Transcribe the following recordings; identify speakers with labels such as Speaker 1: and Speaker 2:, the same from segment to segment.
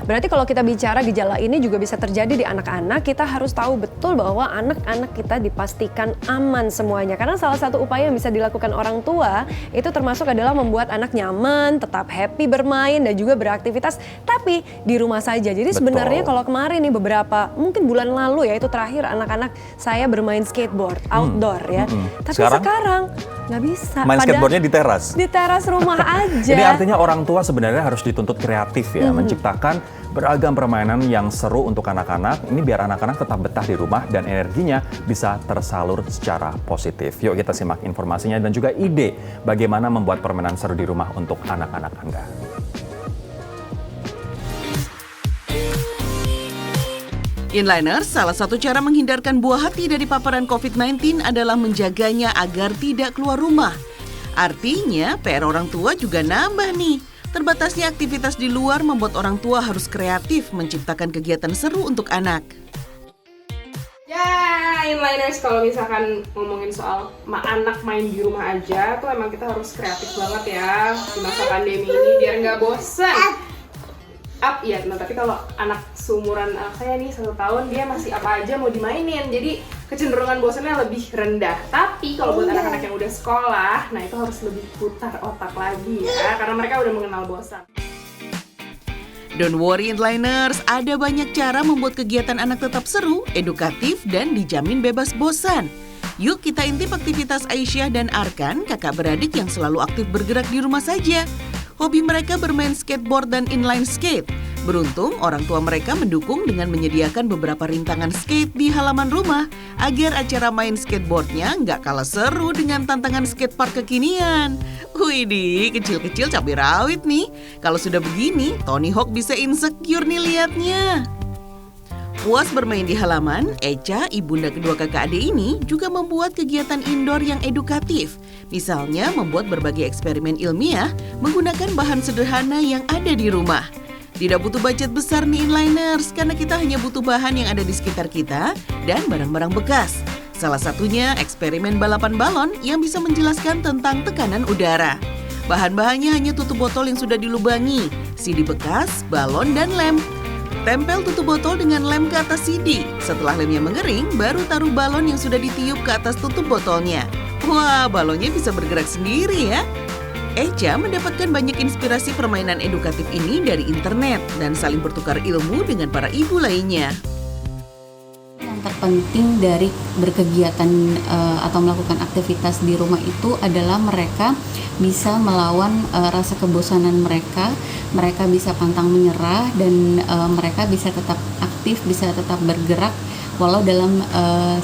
Speaker 1: Berarti kalau kita bicara gejala ini juga bisa terjadi di anak-anak, kita harus tahu betul bahwa anak-anak kita dipastikan aman semuanya. Karena salah satu upaya yang bisa dilakukan orang tua itu termasuk adalah membuat anak nyaman, tetap happy bermain dan juga beraktivitas, tapi di rumah saja. Jadi sebenarnya kalau kemarin nih beberapa, mungkin bulan lalu ya, itu terakhir anak-anak saya bermain skateboard outdoor ya. Tapi sekarang nggak bisa.
Speaker 2: Main skateboardnya di teras?
Speaker 1: Di teras rumah aja.
Speaker 2: Ini artinya orang tua sebenarnya harus dituntut kreatif ya, menciptakan beragam permainan yang seru untuk anak-anak. Ini biar anak-anak tetap betah di rumah dan energinya bisa tersalur secara positif. Yuk kita simak informasinya dan juga ide bagaimana membuat permainan seru di rumah untuk anak-anak Anda.
Speaker 3: Inliners, salah satu cara menghindarkan buah hati dari paparan COVID-19 adalah menjaganya agar tidak keluar rumah. Artinya, PR orang tua juga nambah nih. Terbatasnya aktivitas di luar membuat orang tua harus kreatif menciptakan kegiatan seru untuk anak.
Speaker 4: Ya, Inliners, kalau misalkan ngomongin soal anak main di rumah aja, tuh emang kita harus kreatif banget ya di masa pandemi ini biar nggak bosan. Iya, nah, tapi kalau anak seumuran saya nih 1 tahun, dia masih apa aja mau dimainin, jadi kecenderungan bosannya lebih rendah. Tapi kalau buat anak-anak yang udah sekolah, nah itu harus lebih putar otak lagi ya, karena mereka udah mengenal bosan.
Speaker 3: Don't worry Inliners, ada banyak cara membuat kegiatan anak tetap seru, edukatif, dan dijamin bebas bosan. Yuk kita intip aktivitas Aisyah dan Arkan, kakak beradik yang selalu aktif bergerak di rumah saja. Hobi mereka bermain skateboard dan inline skate. Beruntung, orang tua mereka mendukung dengan menyediakan beberapa rintangan skate di halaman rumah agar acara main skateboardnya nggak kalah seru dengan tantangan skatepark kekinian. Widih, kecil-kecil cabai rawit nih. Kalau sudah begini, Tony Hawk bisa insecure nih liatnya. Puas bermain di halaman, Echa, ibunda kedua kakak adik ini juga membuat kegiatan indoor yang edukatif. Misalnya membuat berbagai eksperimen ilmiah menggunakan bahan sederhana yang ada di rumah. Tidak butuh budget besar nih Inliners, karena kita hanya butuh bahan yang ada di sekitar kita dan barang-barang bekas. Salah satunya eksperimen balapan balon yang bisa menjelaskan tentang tekanan udara. Bahan-bahannya hanya tutup botol yang sudah dilubangi, CD bekas, balon, dan lem. Tempel tutup botol dengan lem ke atas CD. Setelah lemnya mengering, baru taruh balon yang sudah ditiup ke atas tutup botolnya. Wah, balonnya bisa bergerak sendiri ya. Echa mendapatkan banyak inspirasi permainan edukatif ini dari internet dan saling bertukar ilmu dengan para ibu lainnya.
Speaker 5: Yang terpenting dari berkegiatan atau melakukan aktivitas di rumah itu adalah mereka bisa melawan rasa kebosanan mereka bisa pantang menyerah dan mereka bisa tetap aktif, bisa tetap bergerak walau dalam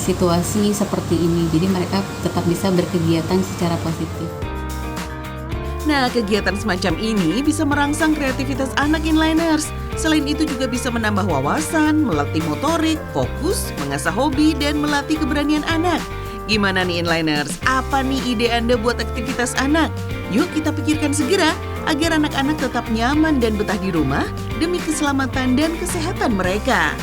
Speaker 5: situasi seperti ini. Jadi mereka tetap bisa berkegiatan secara positif.
Speaker 3: Nah, kegiatan semacam ini bisa merangsang kreativitas anak Inliners. Selain itu juga bisa menambah wawasan, melatih motorik, fokus, mengasah hobi, dan melatih keberanian anak. Gimana nih Inliners? Apa nih ide Anda buat aktivitas anak? Yuk kita pikirkan segera agar anak-anak tetap nyaman dan betah di rumah demi keselamatan dan kesehatan mereka.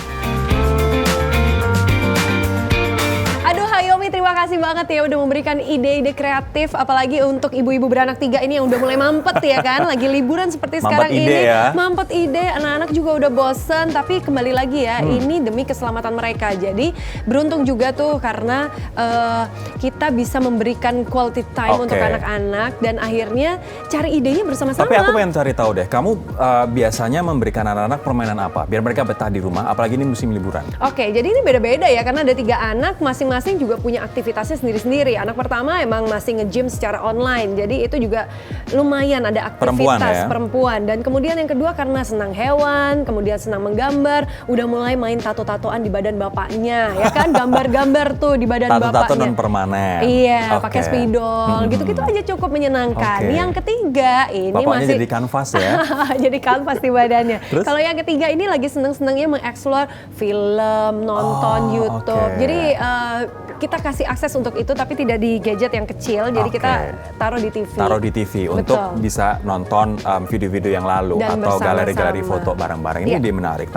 Speaker 1: Aduh Hayomi, terima kasih banget ya udah memberikan ide-ide kreatif, apalagi untuk ibu-ibu beranak 3 ini yang udah mulai mampet ya kan, lagi liburan seperti sekarang ini ya. Mampet ide, anak-anak juga udah bosen, tapi kembali lagi ya, ini demi keselamatan mereka. Jadi beruntung juga tuh karena kita bisa memberikan quality time untuk anak-anak dan akhirnya cari idenya bersama-sama.
Speaker 2: Tapi aku pengen cari tahu deh, kamu biasanya memberikan anak-anak permainan apa biar mereka betah di rumah, apalagi ini musim liburan?
Speaker 1: Oke, jadi ini beda-beda ya karena ada 3 anak, masing-masing juga punya aktivitasnya sendiri-sendiri. Anak pertama emang masih nge-gym secara online, jadi itu juga lumayan ada aktivitas perempuan. Dan kemudian yang kedua karena senang hewan, kemudian senang menggambar, udah mulai main tato-tatoan di badan bapaknya, ya kan, gambar-gambar tuh di badan bapaknya.
Speaker 2: Tato non permanen.
Speaker 1: Iya, pakai spidol, gitu-gitu aja cukup menyenangkan. Yang ketiga ini
Speaker 2: bapaknya
Speaker 1: masih
Speaker 2: jadi kanvas ya.
Speaker 1: jadi kanvas di badannya. Kalau yang ketiga ini lagi seneng-senengnya mengeksplor film, nonton YouTube. Jadi kita kasih akses untuk itu tapi tidak di gadget yang kecil, jadi kita taruh di TV.
Speaker 2: Taruh di TV untuk bisa nonton video-video yang lalu dan atau galeri-galeri foto bareng-bareng. Ini ide menarik.